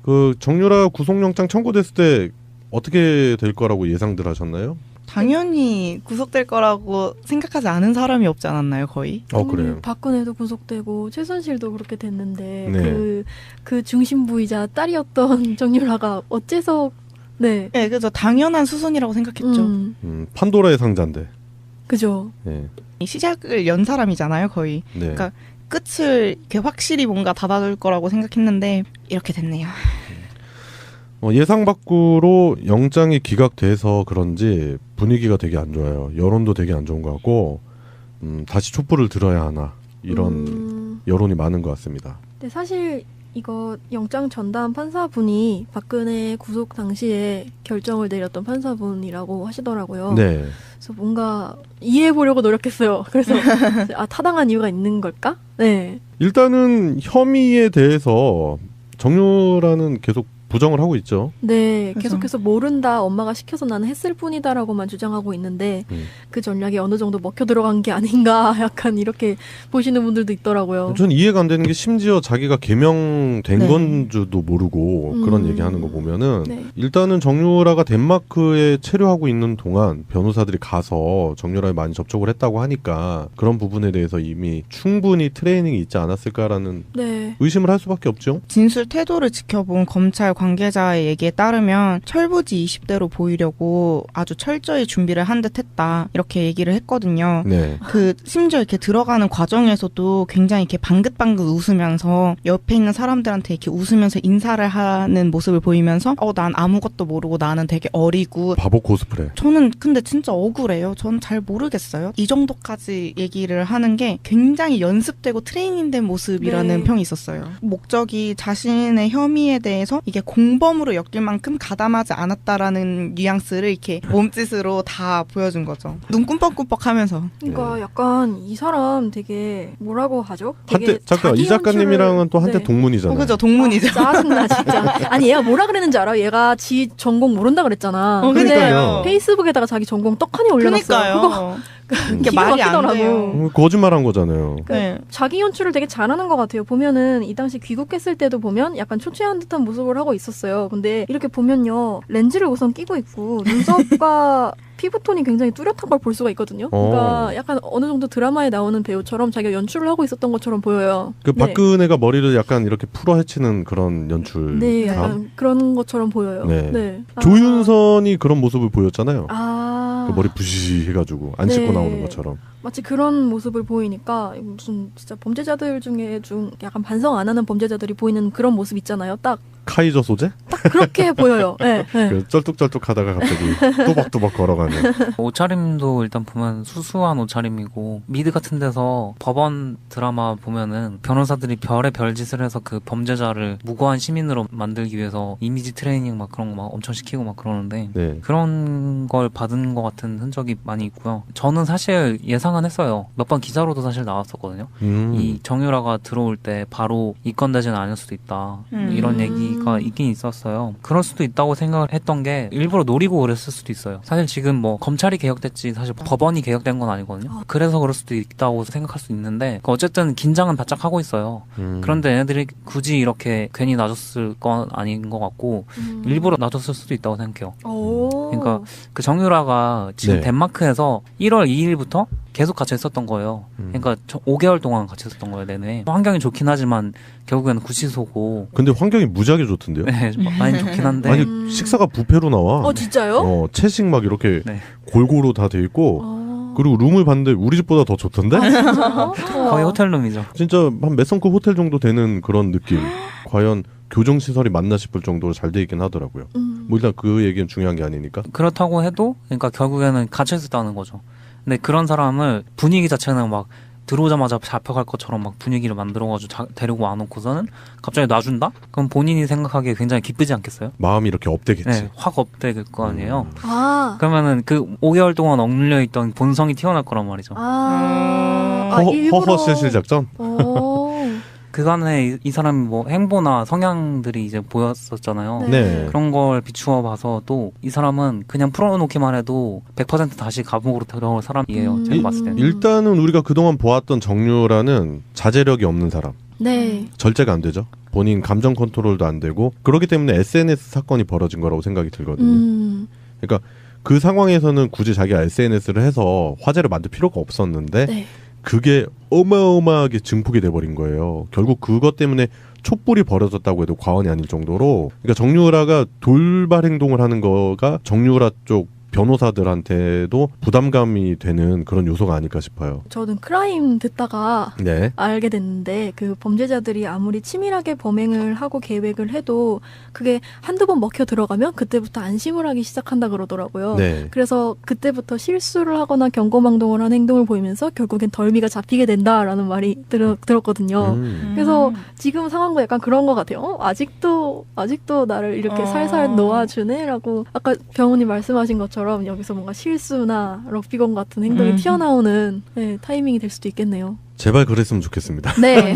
그 정유라 구속영장 청구됐을 때 어떻게 될 거라고 예상들 하셨나요? 당연히 구속될 거라고 생각하지 않은 사람이 없지 않았나요, 거의? 그래요. 박근혜도 구속되고 최순실도 그렇게 됐는데 네. 그 중심부이자 딸이었던 정유라가 어째서 네, 그죠. 당연한 수순이라고 생각했죠. 판도라의 상자인데. 그죠. 네. 시작을 연 사람이잖아요, 거의. 네. 그러니까 끝을 이렇게 확실히 뭔가 닫아줄 거라고 생각했는데 이렇게 됐네요. 예상 밖으로 영장이 기각돼서 그런지 분위기가 되게 안 좋아요. 여론도 되게 안 좋은 것 같고 다시 촛불을 들어야 하나 이런 여론이 많은 것 같습니다. 근데 사실 이거 영장 전담 판사분이 박근혜 구속 당시에 결정을 내렸던 판사분이라고 하시더라고요. 네. 그래서 뭔가 이해해보려고 노력했어요. 그래서 타당한 이유가 있는 걸까? 네. 일단은 혐의에 대해서 정유라는 계속 부정을 하고 있죠. 네, 계속해서 모른다, 엄마가 시켜서 나는 했을 뿐이다라고만 주장하고 있는데 그 전략이 어느 정도 먹혀 들어간 게 아닌가 약간 이렇게 보시는 분들도 있더라고요. 전 이해가 안 되는 게 심지어 자기가 개명된 네. 건지도 모르고 그런 얘기하는 거 보면은 네. 일단은 정유라가 덴마크에 체류하고 있는 동안 변호사들이 가서 정유라에 많이 접촉을 했다고 하니까 그런 부분에 대해서 이미 충분히 트레이닝이 있지 않았을까라는 네. 의심을 할 수밖에 없죠. 진술 태도를 지켜본 검찰 관계자의 얘기에 따르면 철부지 20대로 보이려고 아주 철저히 준비를 한 듯 했다. 이렇게 얘기를 했거든요. 네. 심지어 이렇게 들어가는 과정에서도 굉장히 이렇게 방긋방긋 웃으면서 옆에 있는 사람들한테 이렇게 웃으면서 인사를 하는 모습을 보이면서 난 아무것도 모르고 나는 되게 어리고 바보 코스프레. 저는 근데 진짜 억울해요. 저는 잘 모르겠어요. 이 정도까지 얘기를 하는 게 굉장히 연습되고 트레이닝된 모습이라는 네. 평이 있었어요. 목적이 자신의 혐의에 대해서 이게 공범으로 엮일 만큼 가담하지 않았다라는 뉘앙스를 이렇게 몸짓으로 다 보여준 거죠. 눈 꿈뻑꿈뻑 하면서. 그러니까 약간 이 사람 되게 뭐라고 하죠? 한때 되게 잠깐 이 자기 작가님이랑은 또 한때 네. 동문이잖아요. 그죠, 동문이죠. 짜증나 진짜. 아니 얘가 뭐라 그랬는지 알아? 얘가 지 전공 모른다 그랬잖아. 근데 그러니까요. 페이스북에다가 자기 전공 떡하니 올려놨어요. 그러니까요. 이게 기가 말이 안 막히더라고. 돼요. 거짓말한 거잖아요. 네. 자기 연출을 되게 잘하는 것 같아요. 보면은 이 당시 귀국했을 때도 보면 약간 초췌한 듯한 모습을 하고 있었어요. 근데 이렇게 보면요, 렌즈를 우선 끼고 있고 눈썹과 피부톤이 굉장히 뚜렷한 걸 볼 수가 있거든요. 그러니까 약간 어느 정도 드라마에 나오는 배우처럼 자기가 연출을 하고 있었던 것처럼 보여요. 그 박근혜가 머리를 약간 이렇게 풀어 헤치는 그런 연출. 네, 약간 그런 것처럼 보여요. 네. 네. 조윤선이 그런 모습을 보였잖아요. 아. 그 머리 부시시 해가지고 안 씻고 네. 나오는 것처럼. 마치 그런 모습을 보이니까 무슨 진짜 범죄자들 중에 좀 약간 반성 안 하는 범죄자들이 보이는 그런 모습 있잖아요. 딱 카이저 소재? 그렇게 보여요. 네, 네. 그 쩔뚝쩔뚝 하다가 갑자기 또박또박 걸어가는. 옷차림도 일단 보면 수수한 옷차림이고 미드 같은 데서 법원 드라마 보면은 변호사들이 별의 별짓을 해서 그 범죄자를 무고한 시민으로 만들기 위해서 이미지 트레이닝 막 그런 거 막 엄청 시키고 막 그러는데 네. 그런 걸 받은 것 같은 흔적이 많이 있고요. 저는 사실 예상은 했어요. 몇 번 기사로도 사실 나왔었거든요. 이 정유라가 들어올 때 바로 이건대제는 아닐 수도 있다. 이런 얘기가 있긴 있었어요. 그럴 수도 있다고 생각을 했던 게 일부러 노리고 그랬을 수도 있어요. 사실 지금 뭐 검찰이 개혁됐지 사실 법원이 개혁된 건 아니거든요. 그래서 그럴 수도 있다고 생각할 수 있는데 어쨌든 긴장은 바짝 하고 있어요. 그런데 얘네들이 굳이 이렇게 괜히 놔줬을 건 아닌 것 같고 일부러 놔줬을 수도 있다고 생각해요. 그러니까 그 정유라가 지금 네. 덴마크에서 1월 2일부터 계속 갇혀 있었던 거예요. 그러니까 5개월 동안 갇혀 있었던 거예요, 내내. 환경이 좋긴 하지만 결국에는 구치소고. 근데 환경이 무지하게 좋던데요? 네, 많이 좋긴 한데. 아니 식사가 뷔페로 나와. 진짜요? 채식 막 이렇게 네. 골고루 다 돼 있고 그리고 룸을 봤는데 우리 집보다 더 좋던데? 거의 호텔룸이죠. 진짜 한 몇 성급 호텔 정도 되는 그런 느낌. 과연 교정시설이 맞나 싶을 정도로 잘 돼 있긴 하더라고요. 뭐 일단 그 얘기는 중요한 게 아니니까. 그렇다고 해도 그러니까 결국에는 갇혀 있었다는 거죠. 근데 그런 사람을 분위기 자체는 막 들어오자마자 잡혀갈 것처럼 막 분위기를 만들어가지고 데리고 와놓고서는 갑자기 놔준다? 그럼 본인이 생각하기에 굉장히 기쁘지 않겠어요? 마음이 이렇게 업되겠지. 네, 확 업될 거 아니에요. 아. 그러면은 그 5개월 동안 억눌려 있던 본성이 튀어날 거란 말이죠. 허허 실실 작전? 그간에 이 사람이 뭐 행보나 성향들이 이제 보였었잖아요. 네. 그런 걸 비추어 봐서도 이 사람은 그냥 풀어놓기만 해도 100% 다시 감옥으로 들어올 사람이에요. 제가 봤을 때는. 일단은 우리가 그동안 보았던 정유라는 자제력이 없는 사람. 네. 절제가 안 되죠. 본인 감정 컨트롤도 안 되고 그렇기 때문에 SNS 사건이 벌어진 거라고 생각이 들거든요. 그러니까 그 상황에서는 굳이 자기가 SNS를 해서 화제를 만들 필요가 없었는데 네. 그게 어마어마하게 증폭이 돼버린 거예요. 결국 그것 때문에 촛불이 벌어졌다고 해도 과언이 아닐 정도로 그러니까 정유라가 돌발 행동을 하는 거가 정유라 쪽 변호사들한테도 부담감이 되는 그런 요소가 아닐까 싶어요. 저는 크라임 듣다가 네. 알게 됐는데 그 범죄자들이 아무리 치밀하게 범행을 하고 계획을 해도 그게 한두 번 먹혀 들어가면 그때부터 안심을 하기 시작한다 그러더라고요. 네. 그래서 그때부터 실수를 하거나 경고망동을 한 행동을 보이면서 결국엔 덜미가 잡히게 된다라는 말이 들었거든요. 그래서 지금 상황도 약간 그런 것 같아요. 아직도 나를 이렇게 살살 놓아주네라고 아까 병훈이 말씀하신 것처럼 여기서 뭔가 실수나 럭비공 같은 행동이 튀어나오는 네, 타이밍이 될 수도 있겠네요. 제발 그랬으면 좋겠습니다. 네.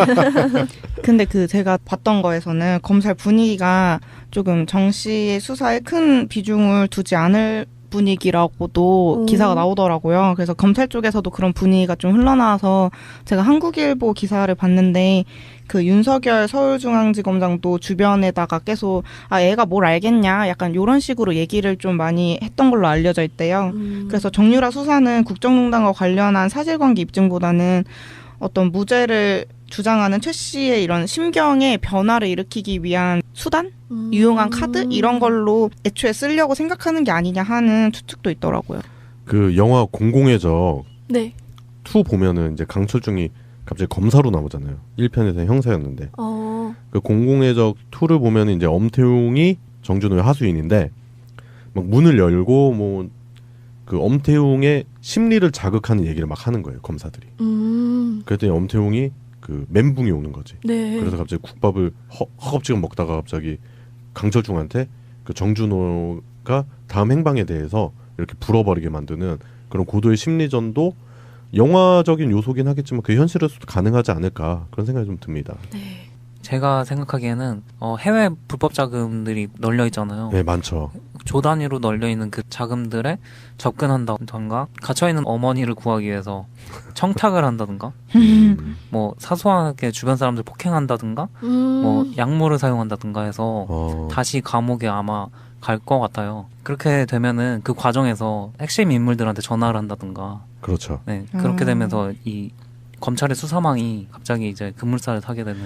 근데 제가 봤던 거에서는 검찰 분위기가 조금 정 씨의 수사에 큰 비중을 두지 않을 분위기라고도 기사가 나오더라고요. 그래서 검찰 쪽에서도 그런 분위기가 좀 흘러나와서 제가 한국일보 기사를 봤는데 그 윤석열 서울중앙지검장도 주변에다가 계속 애가 뭘 알겠냐 약간 이런 식으로 얘기를 좀 많이 했던 걸로 알려져 있대요. 그래서 정유라 수사는 국정농단과 관련한 사실관계 입증보다는 어떤 무죄를 주장하는 최 씨의 이런 심경의 변화를 일으키기 위한 수단? 유용한 카드? 이런 걸로 애초에 쓰려고 생각하는 게 아니냐 하는 추측도 있더라고요. 그 영화 공공의 적 네. 2 보면은 이제 강철중이 갑자기 검사로 나오잖아요. 1편에서는 형사였는데. 그 공공의 적 2를 보면은 이제 엄태웅이 정준호의 하수인인데 막 문을 열고 뭐 그 엄태웅의 심리를 자극하는 얘기를 막 하는 거예요, 검사들이. 그랬더니 엄태웅이 그 멘붕이 오는 거지. 네. 그래서 갑자기 국밥을 허겁지겁 먹다가 갑자기 강철중한테 그 정준호가 다음 행방에 대해서 이렇게 불어버리게 만드는 그런 고도의 심리전도 영화적인 요소긴 하겠지만 그 현실에서도 가능하지 않을까 그런 생각이 좀 듭니다. 네. 제가 생각하기에는 해외 불법 자금들이 널려 있잖아요. 네, 많죠. 조 단위로 널려 있는 그 자금들에 접근한다던가 갇혀 있는 어머니를 구하기 위해서 청탁을 한다든가, 뭐 사소하게 주변 사람들 폭행한다든가, 뭐 약물을 사용한다든가 해서 다시 감옥에 아마 갈 것 같아요. 그렇게 되면은 그 과정에서 핵심 인물들한테 전화를 한다든가. 그렇죠. 네, 그렇게 되면서 이 검찰의 수사망이 갑자기 이제 급물살을 타게 되는.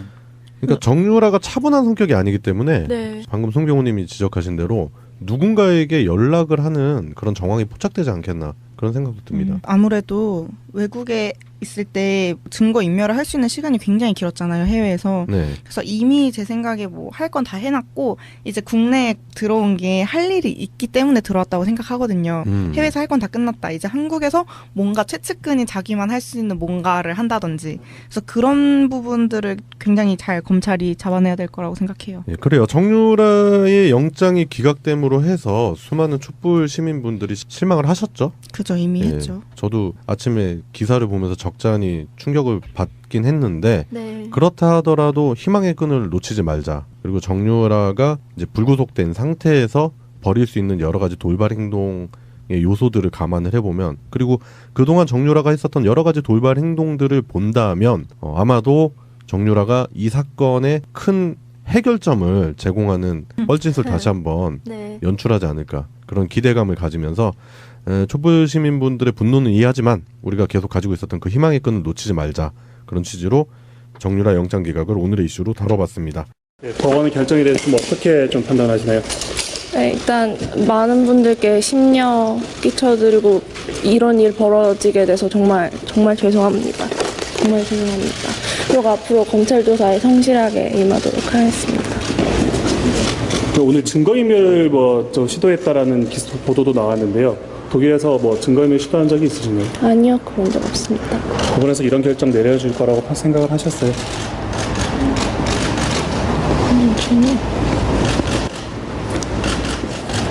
그러니까 정유라가 차분한 성격이 아니기 때문에 네. 방금 송병호님이 지적하신 대로 누군가에게 연락을 하는 그런 정황이 포착되지 않겠나 그런 생각도 듭니다. 아무래도 외국에 있을 때 증거 인멸을 할 수 있는 시간이 굉장히 길었잖아요, 해외에서. 네. 그래서 이미 제 생각에 뭐 할 건 다 해놨고 이제 국내에 들어온 게 할 일이 있기 때문에 들어왔다고 생각하거든요. 해외에서 할 건 다 끝났다. 이제 한국에서 뭔가 최측근이 자기만 할 수 있는 뭔가를 한다든지. 그래서 그런 부분들을 굉장히 잘 검찰이 잡아내야 될 거라고 생각해요. 예, 그래요. 정유라의 영장이 기각됨으로 해서 수많은 촛불 시민분들이 실망을 하셨죠. 그죠, 이미 했죠. 저도 아침에 기사를 보면서 적잖이 충격을 받긴 했는데 네. 그렇다 하더라도 희망의 끈을 놓치지 말자. 그리고 정유라가 이제 불구속된 상태에서 벌일 수 있는 여러 가지 돌발 행동의 요소들을 감안을 해보면 그리고 그동안 정유라가 했었던 여러 가지 돌발 행동들을 본다면 아마도 정유라가 이 사건의 큰 해결점을 제공하는 뻘짓을 다시 한번 네. 연출하지 않을까 그런 기대감을 가지면서 촛불 시민분들의 분노는 이해하지만 우리가 계속 가지고 있었던 그 희망의 끈을 놓치지 말자 그런 취지로 정유라 영장 기각을 오늘의 이슈로 다뤄봤습니다. 네, 법원의 결정에 대해서 좀 어떻게 좀 판단하시나요? 네, 일단 많은 분들께 심려 끼쳐드리고 이런 일 벌어지게 돼서 정말 죄송합니다. 정말 죄송합니다. 그리고 앞으로 검찰 조사에 성실하게 임하도록 하겠습니다. 오늘 증거인멸을 좀 시도했다라는 보도도 나왔는데요. 독일에서 증거인멸 시도한 적이 있으신가요? 아니요, 그런 적 없습니다. 법원에서 이런 결정 내려줄 거라고 생각을 하셨어요? 전혀.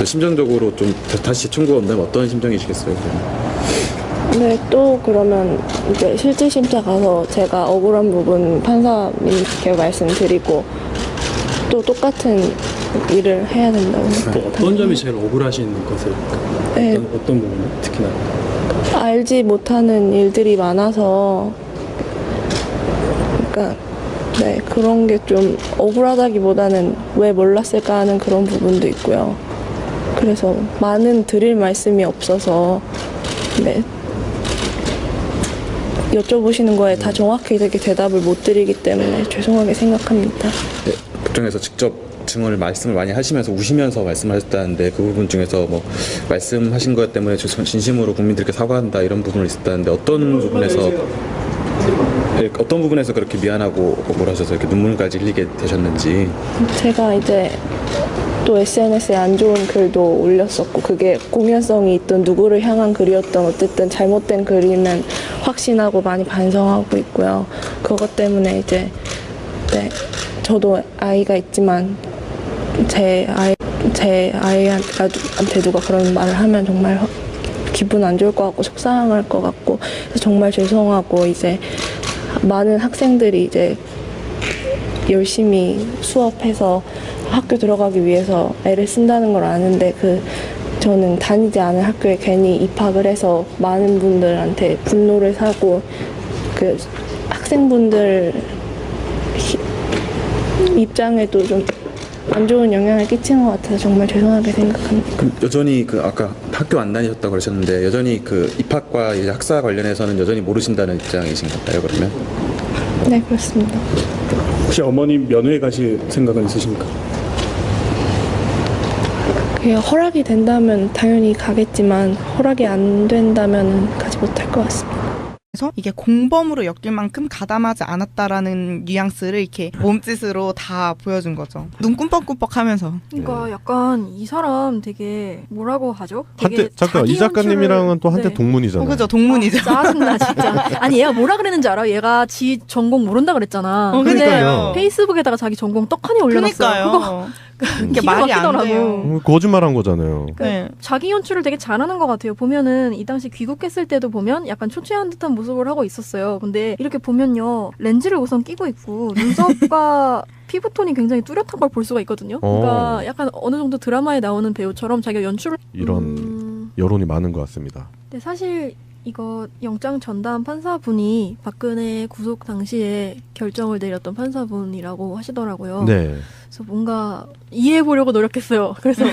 심정적으로 좀 다시 청구가 온다면 어떤 심정이시겠어요? 네, 또 그러면 이제 실질 심사 가서 제가 억울한 부분 판사님께 말씀드리고 또 똑같은 일을 해야 된다고 생각합니다. 어떤 점이 제일 억울하신 것을? 네. 어떤 부분이 특히나? 알지 못하는 일들이 많아서 그러니까 네, 그런 게 좀 억울하다기보다는 왜 몰랐을까 하는 그런 부분도 있고요. 그래서 많은 드릴 말씀이 없어서 네, 여쭤보시는 거에 다 정확히 되게 대답을 못 드리기 때문에 죄송하게 생각합니다. 네, 국정에서 직접 증언을 말씀을 많이 하시면서 우시면서 말씀하셨다는데 그 부분 중에서 뭐 말씀하신 것 때문에 진심으로 국민들께 사과한다 이런 부분을 있었다는데 어떤 부분에서 그렇게 미안하고 억울하셔서 이렇게 눈물까지 흘리게 되셨는지. 제가 이제 또 SNS에 안 좋은 글도 올렸었고 그게 공연성이 있던 누구를 향한 글이었던 어쨌든 잘못된 글이면 확신하고 많이 반성하고 있고요. 그것 때문에 이제 네, 저도 아이가 있지만 제 아이한테 누가 그런 말을 하면 정말 기분 안 좋을 것 같고 속상할 것 같고 그래서 정말 죄송하고 이제 많은 학생들이 이제 열심히 수업해서 학교 들어가기 위해서 애를 쓴다는 걸 아는데 저는 다니지 않은 학교에 괜히 입학을 해서 많은 분들한테 분노를 사고 그 학생분들 입장에도 좀 안 좋은 영향을 끼치는 것 같아서 정말 죄송하게 생각합니다. 그럼 여전히 아까 학교 안 다니셨다고 그러셨는데 여전히 입학과 이제 학사 관련해서는 여전히 모르신다는 입장이신 건가요, 그러면? 네, 그렇습니다. 혹시 어머님 면회 가실 생각은 있으십니까? 그게 허락이 된다면 당연히 가겠지만 허락이 안 된다면 가지 못할 것 같습니다. 그래서 이게 공범으로 엮일 만큼 가담하지 않았다라는 뉘앙스를 이렇게 몸짓으로 다 보여준 거죠. 눈 꿈뻑꿈뻑하면서. 그러니까 약간 이 사람 되게 뭐라고 하죠? 한때 잠깐 이 작가님이랑은 또 한때 동문이잖아요. 그죠, 동문이죠. 짜증나 진짜. 아니 얘가 뭐라 그랬는지 알아? 얘가 지 전공 모른다 그랬잖아. 근데 그러니까요. 페이스북에다가 자기 전공 떡하니 올려놨어요. 그러니까요. 이게 기가 말이 안 막히더라고. 돼요. 거짓말한 거잖아요. 네. 자기 연출을 되게 잘하는 것 같아요. 보면은 이 당시 귀국했을 때도 보면 약간 초췌한 듯한 모습을 하고 있었어요. 근데 이렇게 보면요, 렌즈를 우선 끼고 있고 눈썹과 피부톤이 굉장히 뚜렷한 걸 볼 수가 있거든요. 그러니까 약간 어느 정도 드라마에 나오는 배우처럼 자기가 연출을 이런 여론이 많은 것 같습니다. 근데 사실 이거 영장 전담 판사분이 박근혜 구속 당시에 결정을 내렸던 판사분이라고 하시더라고요. 네. 그래서 뭔가 이해해보려고 노력했어요. 그래서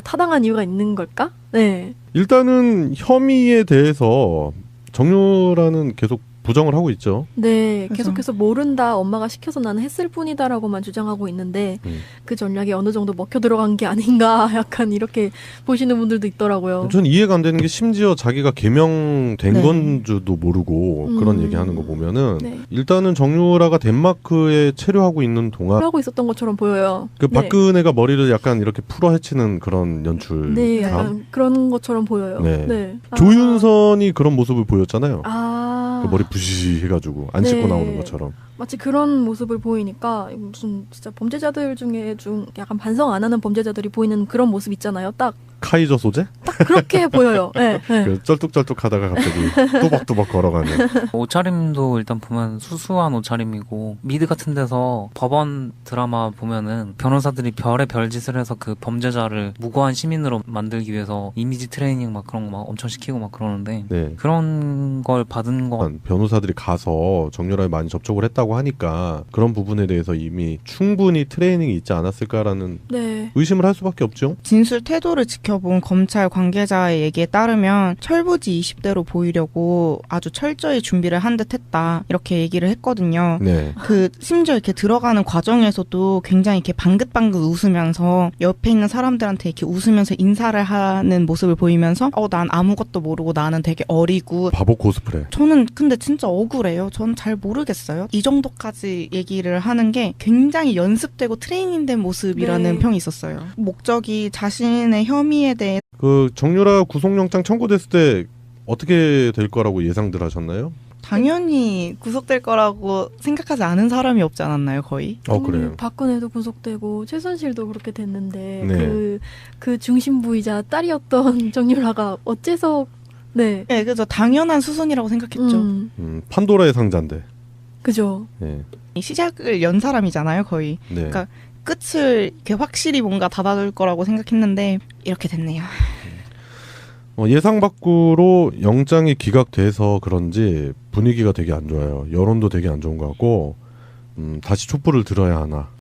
타당한 이유가 있는 걸까? 네. 일단은 혐의에 대해서 정유라는 계속 부정을 하고 있죠. 네, 그래서. 계속해서 모른다, 엄마가 시켜서 나는 했을 뿐이다라고만 주장하고 있는데 그 전략이 어느 정도 먹혀 들어간 게 아닌가 약간 이렇게 보시는 분들도 있더라고요. 전 이해가 안 되는 게 심지어 자기가 개명된 네. 건지도 모르고 그런 얘기하는 거 보면은 네. 일단은 정유라가 덴마크에 체류하고 있는 동안 하고 있었던 것처럼 보여요. 그 네. 박근혜가 머리를 약간 이렇게 풀어 헤치는 그런 연출. 네, 약간 그런 것처럼 보여요. 네. 네. 조윤선이 그런 모습을 보였잖아요. 아, 그 머리 부시 해가지고 안 씻고 네. 나오는 것처럼. 마치 그런 모습을 보이니까 무슨 진짜 범죄자들 중에 좀 약간 반성 안 하는 범죄자들이 보이는 그런 모습 있잖아요. 딱 카이저 소재? 그렇게 보여요. 네, 네. 그 쩔뚝쩔뚝 하다가 갑자기 또박또박 걸어가는. 옷차림도 일단 보면 수수한 옷차림이고 미드 같은 데서 법원 드라마 보면은 변호사들이 별의 별짓을 해서 그 범죄자를 무고한 시민으로 만들기 위해서 이미지 트레이닝 막 그런 거 막 엄청 시키고 막 그러는데 네. 그런 걸 받은 거 변호사들이 가서 정유라에 많이 접촉을 했다고 하니까 그런 부분에 대해서 이미 충분히 트레이닝이 있지 않았을까라는 네. 의심을 할 수밖에 없죠. 진술 태도를 지켜본 검찰 관계자의 얘기에 따르면 철부지 20대로 보이려고 아주 철저히 준비를 한 듯 했다. 이렇게 얘기를 했거든요. 네. 그 심지어 이렇게 들어가는 과정에서도 굉장히 이렇게 방긋방긋 웃으면서 옆에 있는 사람들한테 이렇게 웃으면서 인사를 하는 모습을 보이면서 난 아무것도 모르고 나는 되게 어리고 바보 코스프레. 저는 근데 진짜 억울해요. 전 잘 모르겠어요. 이 정도까지 얘기를 하는 게 굉장히 연습되고 트레이닝된 모습이라는 네. 평이 있었어요. 목적이 자신의 혐의에 대해 그 정유라 구속영장 청구됐을 때 어떻게 될 거라고 예상들 하셨나요? 당연히 구속될 거라고 생각하지 않은 사람이 없지 않았나요, 거의? 그래요. 박근혜도 구속되고 최순실도 그렇게 됐는데 네. 그 중심부이자 딸이었던 정유라가 어째서 네. 네, 그죠. 당연한 수순이라고 생각했죠. 판도라의 상자인데. 그죠. 네. 시작을 연 사람이잖아요, 거의. 네. 그러니까 끝을 이렇게 확실히 뭔가 닫아둘 거라고 생각했는데 이렇게 됐네요. 예상 밖으로 영장이 기각돼서 그런지 분위기가 되게 안 좋아요. 여론도 되게 안 좋은 것 같고 다시 촛불을 들어야 하나